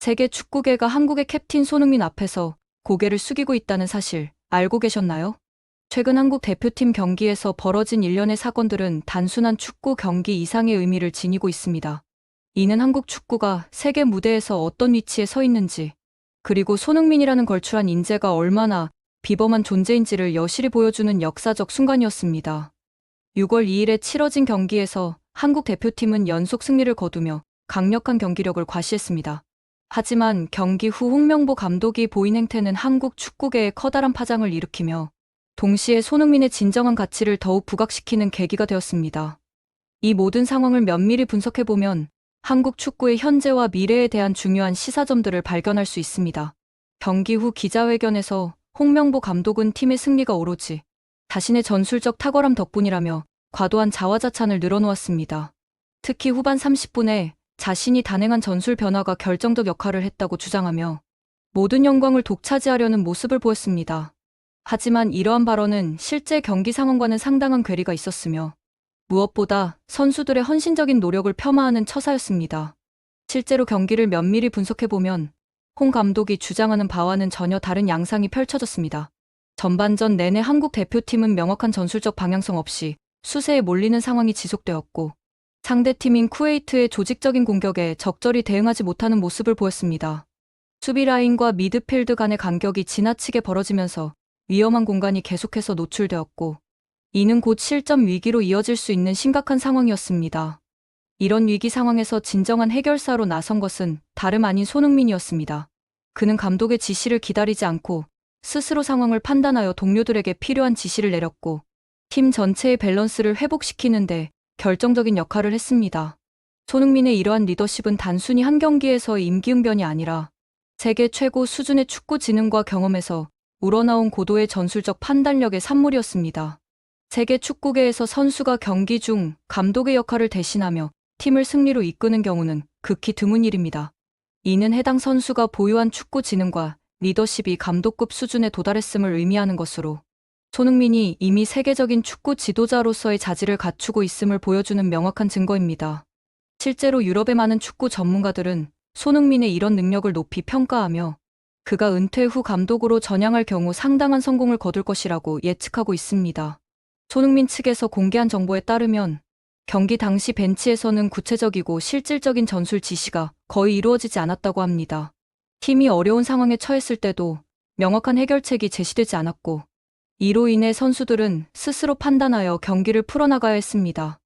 세계 축구계가 한국의 캡틴 손흥민 앞에서 고개를 숙이고 있다는 사실 알고 계셨나요? 최근 한국 대표팀 경기에서 벌어진 일련의 사건들은 단순한 축구 경기 이상의 의미를 지니고 있습니다. 이는 한국 축구가 세계 무대에서 어떤 위치에 서 있는지, 그리고 손흥민이라는 걸출한 인재가 얼마나 비범한 존재인지를 여실히 보여주는 역사적 순간이었습니다. 6월 2일에 치러진 경기에서 한국 대표팀은 연속 승리를 거두며 강력한 경기력을 과시했습니다. 하지만 경기 후 홍명보 감독이 보인 행태는 한국 축구계에 커다란 파장을 일으키며 동시에 손흥민의 진정한 가치를 더욱 부각시키는 계기가 되었습니다. 이 모든 상황을 면밀히 분석해보면 한국 축구의 현재와 미래에 대한 중요한 시사점들을 발견할 수 있습니다. 경기 후 기자회견에서 홍명보 감독은 팀의 승리가 오로지 자신의 전술적 탁월함 덕분이라며 과도한 자화자찬을 늘어놓았습니다. 특히 후반 30분에 자신이 단행한 전술 변화가 결정적 역할을 했다고 주장하며 모든 영광을 독차지하려는 모습을 보였습니다. 하지만 이러한 발언은 실제 경기 상황과는 상당한 괴리가 있었으며 무엇보다 선수들의 헌신적인 노력을 폄하하는 처사였습니다. 실제로 경기를 면밀히 분석해보면 홍 감독이 주장하는 바와는 전혀 다른 양상이 펼쳐졌습니다. 전반전 내내 한국 대표팀은 명확한 전술적 방향성 없이 수세에 몰리는 상황이 지속되었고 상대팀인 쿠웨이트의 조직적인 공격에 적절히 대응하지 못하는 모습을 보였습니다. 수비 라인과 미드필드 간의 간격이 지나치게 벌어지면서 위험한 공간이 계속해서 노출되었고 이는 곧 실점 위기로 이어질 수 있는 심각한 상황이었습니다. 이런 위기 상황에서 진정한 해결사로 나선 것은 다름 아닌 손흥민이었습니다. 그는 감독의 지시를 기다리지 않고 스스로 상황을 판단하여 동료들에게 필요한 지시를 내렸고 팀 전체의 밸런스를 회복시키는데 결정적인 역할을 했습니다. 손흥민의 이러한 리더십은 단순히 한 경기에서의 임기응변이 아니라 세계 최고 수준의 축구 지능과 경험에서 우러나온 고도의 전술적 판단력의 산물이었습니다. 세계 축구계에서 선수가 경기 중 감독의 역할을 대신하며 팀을 승리로 이끄는 경우는 극히 드문 일입니다. 이는 해당 선수가 보유한 축구 지능과 리더십이 감독급 수준에 도달했음을 의미하는 것으로 손흥민이 이미 세계적인 축구 지도자로서의 자질을 갖추고 있음을 보여주는 명확한 증거입니다. 실제로 유럽의 많은 축구 전문가들은 손흥민의 이런 능력을 높이 평가하며 그가 은퇴 후 감독으로 전향할 경우 상당한 성공을 거둘 것이라고 예측하고 있습니다. 손흥민 측에서 공개한 정보에 따르면 경기 당시 벤치에서는 구체적이고 실질적인 전술 지시가 거의 이루어지지 않았다고 합니다. 팀이 어려운 상황에 처했을 때도 명확한 해결책이 제시되지 않았고 이로 인해 선수들은 스스로 판단하여 경기를 풀어나가야 했습니다.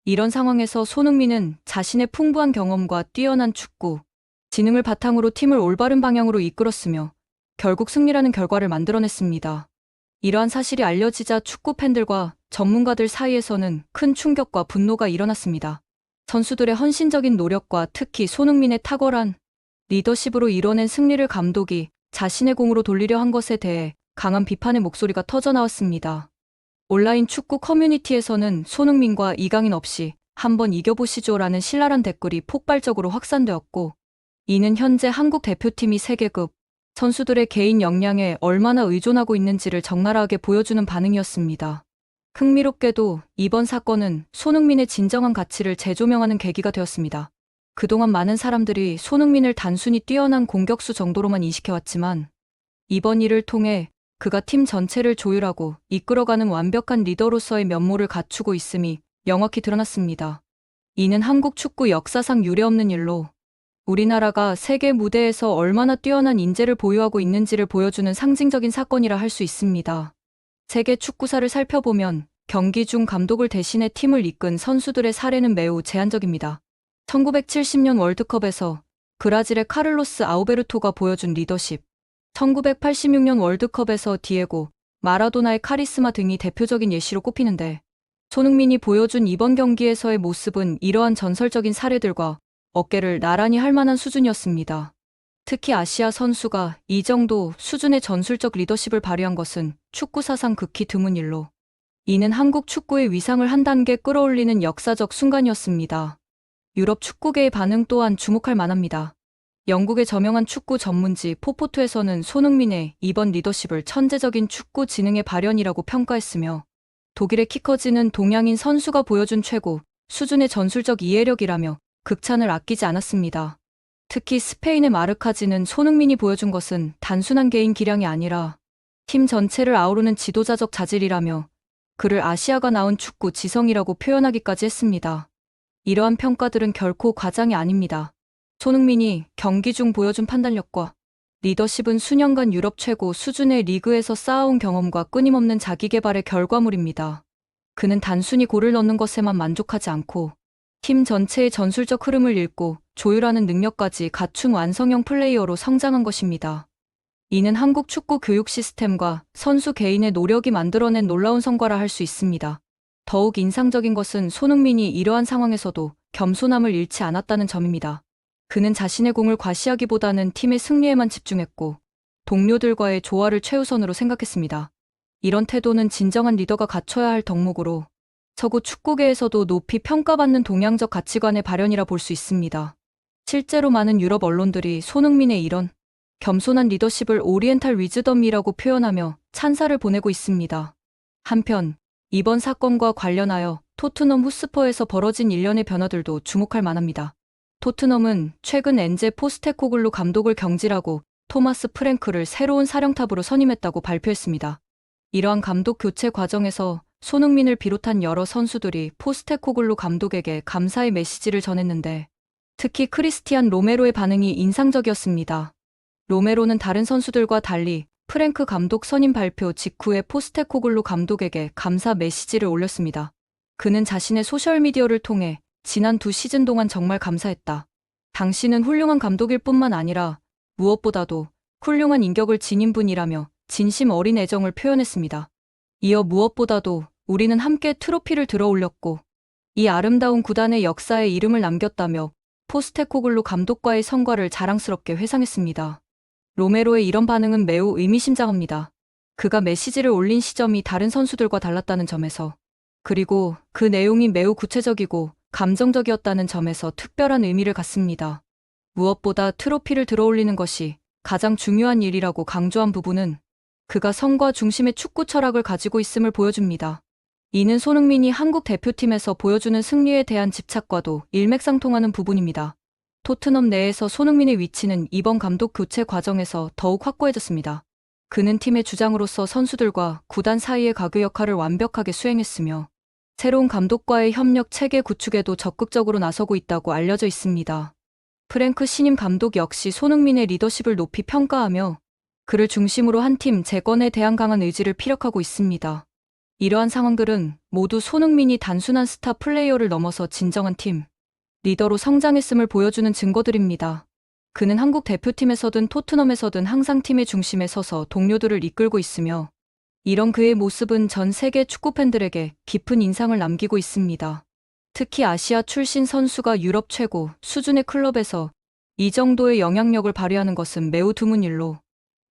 이런 상황에서 손흥민은 자신의 풍부한 경험과 뛰어난 축구 지능을 바탕으로 팀을 올바른 방향으로 이끌었으며 결국 승리라는 결과를 만들어냈습니다. 이러한 사실이 알려지자 축구 팬들과 전문가들 사이에서는 큰 충격과 분노가 일어났습니다. 선수들의 헌신적인 노력과 특히 손흥민의 탁월한 리더십으로 이뤄낸 승리를 감독이 자신의 공으로 돌리려 한 것에 대해 강한 비판의 목소리가 터져나왔습니다. 온라인 축구 커뮤니티에서는 손흥민과 이강인 없이 한번 이겨보시죠라는 신랄한 댓글이 폭발적으로 확산되었고 이는 현재 한국 대표팀이 세계급 선수들의 개인 역량에 얼마나 의존하고 있는지를 적나라하게 보여주는 반응이었습니다. 흥미롭게도 이번 사건은 손흥민의 진정한 가치를 재조명하는 계기가 되었습니다. 그동안 많은 사람들이 손흥민을 단순히 뛰어난 공격수 정도로만 인식해왔지만 이번 일을 통해 그가 팀 전체를 조율하고 이끌어가는 완벽한 리더로서의 면모를 갖추고 있음이 명확히 드러났습니다. 이는 한국 축구 역사상 유례없는 일로 우리나라가 세계 무대에서 얼마나 뛰어난 인재를 보유하고 있는지를 보여주는 상징적인 사건이라 할 수 있습니다. 세계 축구사를 살펴보면 경기 중 감독을 대신해 팀을 이끈 선수들의 사례는 매우 제한적입니다. 1970년 월드컵에서 브라질의 카를로스 아우베르토가 보여준 리더십, 1986년 월드컵에서 디에고 마라도나의 카리스마 등이 대표적인 예시로 꼽히는데 손흥민이 보여준 이번 경기에서의 모습은 이러한 전설적인 사례들과 어깨를 나란히 할 만한 수준이었습니다. 특히 아시아 선수가 이 정도 수준의 전술적 리더십을 발휘한 것은 축구 사상 극히 드문 일로 이는 한국 축구의 위상을 한 단계 끌어올리는 역사적 순간이었습니다. 유럽 축구계의 반응 또한 주목할 만합니다. 영국의 저명한 축구 전문지 포포투에서는 손흥민의 이번 리더십을 천재적인 축구 지능의 발현이라고 평가했으며 독일의 키커즈는 동양인 선수가 보여준 최고 수준의 전술적 이해력이라며 극찬을 아끼지 않았습니다. 특히 스페인의 마르카지는 손흥민이 보여준 것은 단순한 개인 기량이 아니라 팀 전체를 아우르는 지도자적 자질이라며 그를 아시아가 낳은 축구 지성이라고 표현하기까지 했습니다. 이러한 평가들은 결코 과장이 아닙니다. 손흥민이 경기 중 보여준 판단력과 리더십은 수년간 유럽 최고 수준의 리그에서 쌓아온 경험과 끊임없는 자기개발의 결과물입니다. 그는 단순히 골을 넣는 것에만 만족하지 않고 팀 전체의 전술적 흐름을 읽고 조율하는 능력까지 갖춘 완성형 플레이어로 성장한 것입니다. 이는 한국 축구 교육 시스템과 선수 개인의 노력이 만들어낸 놀라운 성과라 할 수 있습니다. 더욱 인상적인 것은 손흥민이 이러한 상황에서도 겸손함을 잃지 않았다는 점입니다. 그는 자신의 공을 과시하기보다는 팀의 승리에만 집중했고 동료들과의 조화를 최우선으로 생각했습니다. 이런 태도는 진정한 리더가 갖춰야 할 덕목으로 서구 축구계에서도 높이 평가받는 동양적 가치관의 발현이라 볼 수 있습니다. 실제로 많은 유럽 언론들이 손흥민의 이런 겸손한 리더십을 오리엔탈 위즈덤이라고 표현하며 찬사를 보내고 있습니다. 한편 이번 사건과 관련하여 토트넘 후스퍼에서 벌어진 일련의 변화들도 주목할 만합니다. 토트넘은 최근 엔제 포스테코글루 감독을 경질하고 토마스 프랭크를 새로운 사령탑으로 선임했다고 발표했습니다. 이러한 감독 교체 과정에서 손흥민을 비롯한 여러 선수들이 포스테코글루 감독에게 감사의 메시지를 전했는데 특히 크리스티안 로메로의 반응이 인상적이었습니다. 로메로는 다른 선수들과 달리 프랭크 감독 선임 발표 직후에 포스테코글루 감독에게 감사 메시지를 올렸습니다. 그는 자신의 소셜미디어를 통해 지난 2시즌 동안 정말 감사했다. 당신은 훌륭한 감독일 뿐만 아니라 무엇보다도 훌륭한 인격을 지닌 분이라며 진심 어린 애정을 표현했습니다. 이어 무엇보다도 우리는 함께 트로피를 들어 올렸고 이 아름다운 구단의 역사에 이름을 남겼다며 포스테코글루 감독과의 성과를 자랑스럽게 회상했습니다. 로메로의 이런 반응은 매우 의미심장합니다. 그가 메시지를 올린 시점이 다른 선수들과 달랐다는 점에서 그리고 그 내용이 매우 구체적이고 감정적이었다는 점에서 특별한 의미를 갖습니다. 무엇보다 트로피를 들어올리는 것이 가장 중요한 일이라고 강조한 부분은 그가 성과 중심의 축구 철학을 가지고 있음을 보여줍니다. 이는 손흥민이 한국 대표팀에서 보여주는 승리에 대한 집착과도 일맥상통하는 부분입니다. 토트넘 내에서 손흥민의 위치는 이번 감독 교체 과정에서 더욱 확고해졌습니다. 그는 팀의 주장으로서 선수들과 구단 사이의 가교 역할을 완벽하게 수행했으며 새로운 감독과의 협력 체계 구축에도 적극적으로 나서고 있다고 알려져 있습니다. 프랭크 신임 감독 역시 손흥민의 리더십을 높이 평가하며 그를 중심으로 한 팀 재건에 대한 강한 의지를 피력하고 있습니다. 이러한 상황들은 모두 손흥민이 단순한 스타 플레이어를 넘어서 진정한 팀 리더로 성장했음을 보여주는 증거들입니다. 그는 한국 대표팀에서든 토트넘에서든 항상 팀의 중심에 서서 동료들을 이끌고 있으며 이런 그의 모습은 전 세계 축구 팬들에게 깊은 인상을 남기고 있습니다. 특히 아시아 출신 선수가 유럽 최고 수준의 클럽에서 이 정도의 영향력을 발휘하는 것은 매우 드문 일로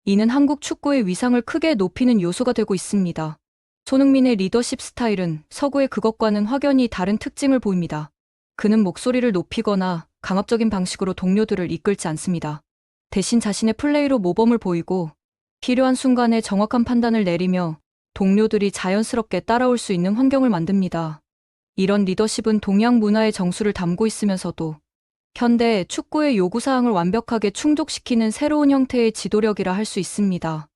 이는 한국 축구의 위상을 크게 높이는 요소가 되고 있습니다. 손흥민의 리더십 스타일은 서구의 그것과는 확연히 다른 특징을 보입니다. 그는 목소리를 높이거나 강압적인 방식으로 동료들을 이끌지 않습니다. 대신 자신의 플레이로 모범을 보이고 필요한 순간에 정확한 판단을 내리며 동료들이 자연스럽게 따라올 수 있는 환경을 만듭니다. 이런 리더십은 동양 문화의 정수를 담고 있으면서도 현대 축구의 요구사항을 완벽하게 충족시키는 새로운 형태의 지도력이라 할 수 있습니다.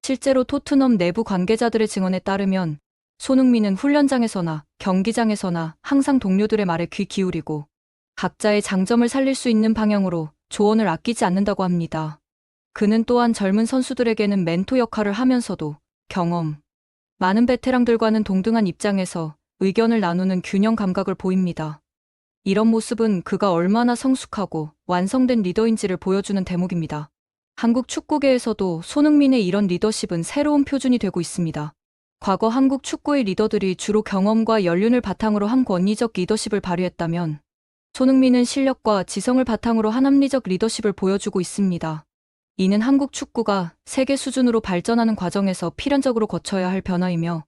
실제로 토트넘 내부 관계자들의 증언에 따르면 손흥민은 훈련장에서나 경기장에서나 항상 동료들의 말에 귀 기울이고 각자의 장점을 살릴 수 있는 방향으로 조언을 아끼지 않는다고 합니다. 그는 또한 젊은 선수들에게는 멘토 역할을 하면서도 경험 많은 베테랑들과는 동등한 입장에서 의견을 나누는 균형 감각을 보입니다. 이런 모습은 그가 얼마나 성숙하고 완성된 리더인지를 보여주는 대목입니다. 한국 축구계에서도 손흥민의 이런 리더십은 새로운 표준이 되고 있습니다. 과거 한국 축구의 리더들이 주로 경험과 연륜을 바탕으로 한 권위적 리더십을 발휘했다면 손흥민은 실력과 지성을 바탕으로 한 합리적 리더십을 보여주고 있습니다. 이는 한국 축구가 세계 수준으로 발전하는 과정에서 필연적으로 거쳐야 할 변화이며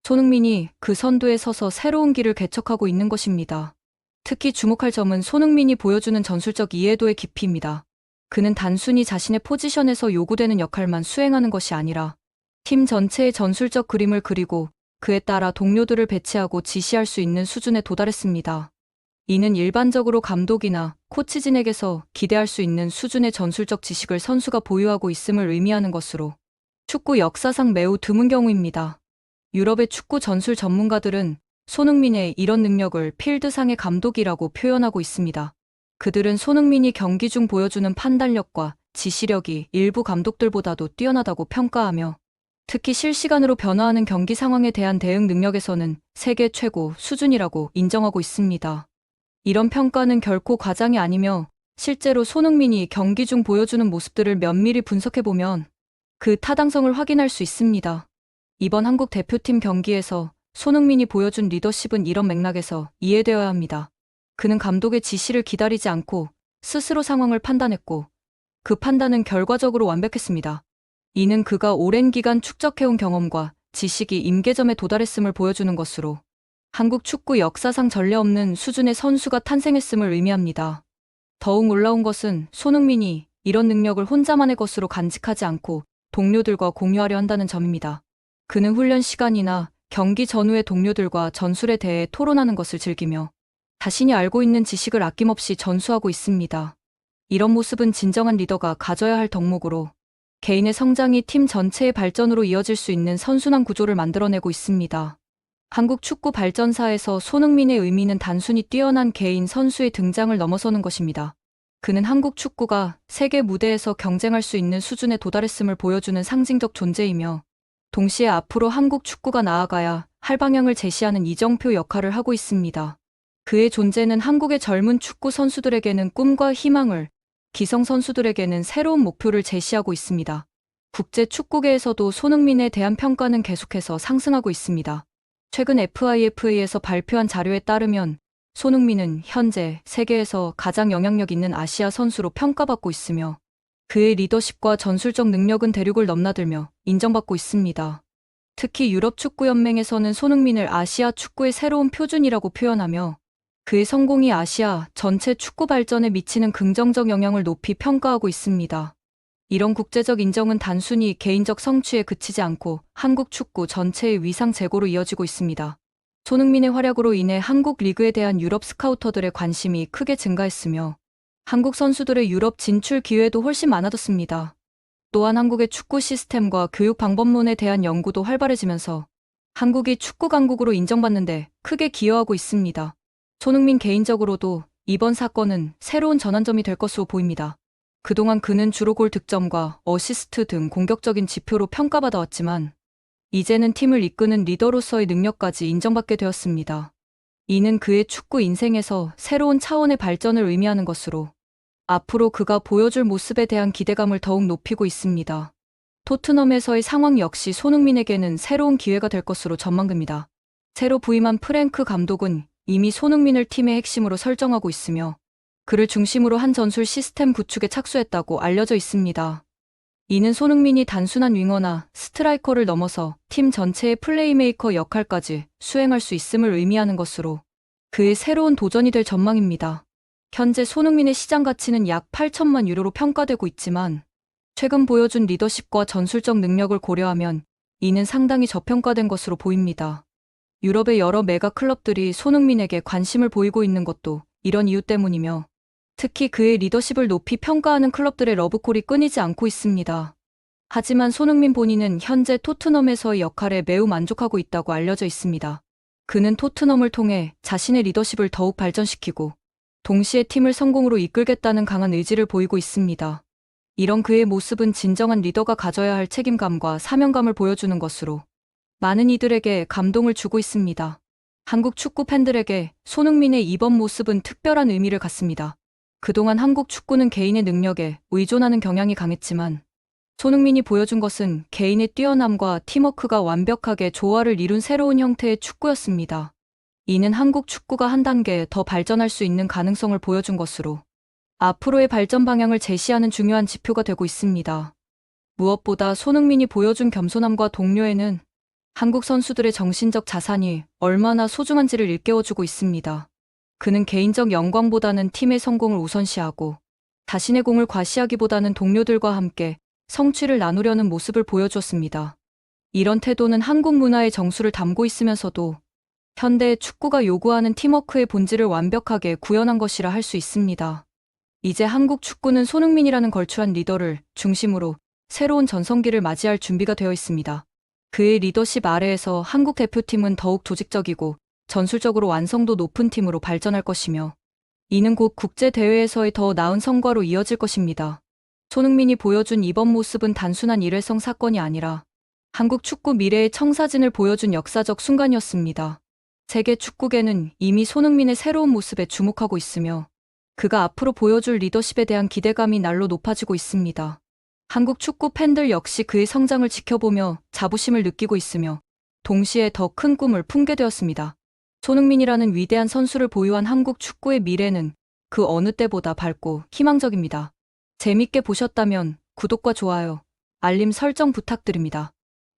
손흥민이 그 선두에 서서 새로운 길을 개척하고 있는 것입니다. 특히 주목할 점은 손흥민이 보여주는 전술적 이해도의 깊이입니다. 그는 단순히 자신의 포지션에서 요구되는 역할만 수행하는 것이 아니라 팀 전체의 전술적 그림을 그리고 그에 따라 동료들을 배치하고 지시할 수 있는 수준에 도달했습니다. 이는 일반적으로 감독이나 코치진에게서 기대할 수 있는 수준의 전술적 지식을 선수가 보유하고 있음을 의미하는 것으로 축구 역사상 매우 드문 경우입니다. 유럽의 축구 전술 전문가들은 손흥민의 이런 능력을 필드상의 감독이라고 표현하고 있습니다. 그들은 손흥민이 경기 중 보여주는 판단력과 지시력이 일부 감독들보다도 뛰어나다고 평가하며 특히 실시간으로 변화하는 경기 상황에 대한 대응 능력에서는 세계 최고 수준이라고 인정하고 있습니다. 이런 평가는 결코 과장이 아니며 실제로 손흥민이 경기 중 보여주는 모습들을 면밀히 분석해보면 그 타당성을 확인할 수 있습니다. 이번 한국 대표팀 경기에서 손흥민이 보여준 리더십은 이런 맥락에서 이해되어야 합니다. 그는 감독의 지시를 기다리지 않고 스스로 상황을 판단했고 그 판단은 결과적으로 완벽했습니다. 이는 그가 오랜 기간 축적해온 경험과 지식이 임계점에 도달했음을 보여주는 것으로 한국 축구 역사상 전례 없는 수준의 선수가 탄생했음을 의미합니다. 더욱 놀라운 것은 손흥민이 이런 능력을 혼자만의 것으로 간직하지 않고 동료들과 공유하려 한다는 점입니다. 그는 훈련 시간이나 경기 전후에 동료들과 전술에 대해 토론하는 것을 즐기며 자신이 알고 있는 지식을 아낌없이 전수하고 있습니다. 이런 모습은 진정한 리더가 가져야 할 덕목으로 개인의 성장이 팀 전체의 발전으로 이어질 수 있는 선순환 구조를 만들어내고 있습니다. 한국 축구 발전사에서 손흥민의 의미는 단순히 뛰어난 개인 선수의 등장을 넘어서는 것입니다. 그는 한국 축구가 세계 무대에서 경쟁할 수 있는 수준에 도달했음을 보여주는 상징적 존재이며 동시에 앞으로 한국 축구가 나아가야 할 방향을 제시하는 이정표 역할을 하고 있습니다. 그의 존재는 한국의 젊은 축구 선수들에게는 꿈과 희망을, 기성 선수들에게는 새로운 목표를 제시하고 있습니다. 국제 축구계에서도 손흥민에 대한 평가는 계속해서 상승하고 있습니다. 최근 FIFA에서 발표한 자료에 따르면 손흥민은 현재 세계에서 가장 영향력 있는 아시아 선수로 평가받고 있으며 그의 리더십과 전술적 능력은 대륙을 넘나들며 인정받고 있습니다. 특히 유럽축구연맹에서는 손흥민을 아시아 축구의 새로운 표준이라고 표현하며 그의 성공이 아시아 전체 축구 발전에 미치는 긍정적 영향을 높이 평가하고 있습니다. 이런 국제적 인정은 단순히 개인적 성취에 그치지 않고 한국 축구 전체의 위상 제고로 이어지고 있습니다. 손흥민의 활약으로 인해 한국 리그에 대한 유럽 스카우터들의 관심이 크게 증가했으며 한국 선수들의 유럽 진출 기회도 훨씬 많아졌습니다. 또한 한국의 축구 시스템과 교육 방법론에 대한 연구도 활발해지면서 한국이 축구 강국으로 인정받는데 크게 기여하고 있습니다. 손흥민 개인적으로도 이번 사건은 새로운 전환점이 될 것으로 보입니다. 그동안 그는 주로 골 득점과 어시스트 등 공격적인 지표로 평가받아 왔지만 이제는 팀을 이끄는 리더로서의 능력까지 인정받게 되었습니다. 이는 그의 축구 인생에서 새로운 차원의 발전을 의미하는 것으로 앞으로 그가 보여줄 모습에 대한 기대감을 더욱 높이고 있습니다. 토트넘에서의 상황 역시 손흥민에게는 새로운 기회가 될 것으로 전망됩니다. 새로 부임한 프랭크 감독은 이미 손흥민을 팀의 핵심으로 설정하고 있으며 그를 중심으로 한 전술 시스템 구축에 착수했다고 알려져 있습니다. 이는 손흥민이 단순한 윙어나 스트라이커를 넘어서 팀 전체의 플레이메이커 역할까지 수행할 수 있음을 의미하는 것으로 그의 새로운 도전이 될 전망입니다. 현재 손흥민의 시장 가치는 약 8천만 유로로 평가되고 있지만 최근 보여준 리더십과 전술적 능력을 고려하면 이는 상당히 저평가된 것으로 보입니다. 유럽의 여러 메가 클럽들이 손흥민에게 관심을 보이고 있는 것도 이런 이유 때문이며 특히 그의 리더십을 높이 평가하는 클럽들의 러브콜이 끊이지 않고 있습니다. 하지만 손흥민 본인은 현재 토트넘에서의 역할에 매우 만족하고 있다고 알려져 있습니다. 그는 토트넘을 통해 자신의 리더십을 더욱 발전시키고 동시에 팀을 성공으로 이끌겠다는 강한 의지를 보이고 있습니다. 이런 그의 모습은 진정한 리더가 가져야 할 책임감과 사명감을 보여주는 것으로 많은 이들에게 감동을 주고 있습니다. 한국 축구 팬들에게 손흥민의 이번 모습은 특별한 의미를 갖습니다. 그동안 한국 축구는 개인의 능력에 의존하는 경향이 강했지만 손흥민이 보여준 것은 개인의 뛰어남과 팀워크가 완벽하게 조화를 이룬 새로운 형태의 축구였습니다. 이는 한국 축구가 한 단계 더 발전할 수 있는 가능성을 보여준 것으로 앞으로의 발전 방향을 제시하는 중요한 지표가 되고 있습니다. 무엇보다 손흥민이 보여준 겸손함과 동료애는 한국 선수들의 정신적 자산이 얼마나 소중한지를 일깨워주고 있습니다. 그는 개인적 영광보다는 팀의 성공을 우선시하고 자신의 공을 과시하기보다는 동료들과 함께 성취를 나누려는 모습을 보여주었습니다. 이런 태도는 한국 문화의 정수를 담고 있으면서도 현대의 축구가 요구하는 팀워크의 본질을 완벽하게 구현한 것이라 할 수 있습니다. 이제 한국 축구는 손흥민이라는 걸출한 리더를 중심으로 새로운 전성기를 맞이할 준비가 되어 있습니다. 그의 리더십 아래에서 한국 대표팀은 더욱 조직적이고 전술적으로 완성도 높은 팀으로 발전할 것이며, 이는 곧 국제대회에서의 더 나은 성과로 이어질 것입니다. 손흥민이 보여준 이번 모습은 단순한 일회성 사건이 아니라 한국 축구 미래의 청사진을 보여준 역사적 순간이었습니다. 세계 축구계는 이미 손흥민의 새로운 모습에 주목하고 있으며, 그가 앞으로 보여줄 리더십에 대한 기대감이 날로 높아지고 있습니다. 한국 축구 팬들 역시 그의 성장을 지켜보며 자부심을 느끼고 있으며, 동시에 더 큰 꿈을 품게 되었습니다. 손흥민이라는 위대한 선수를 보유한 한국 축구의 미래는 그 어느 때보다 밝고 희망적입니다. 재밌게 보셨다면 구독과 좋아요, 알림 설정 부탁드립니다.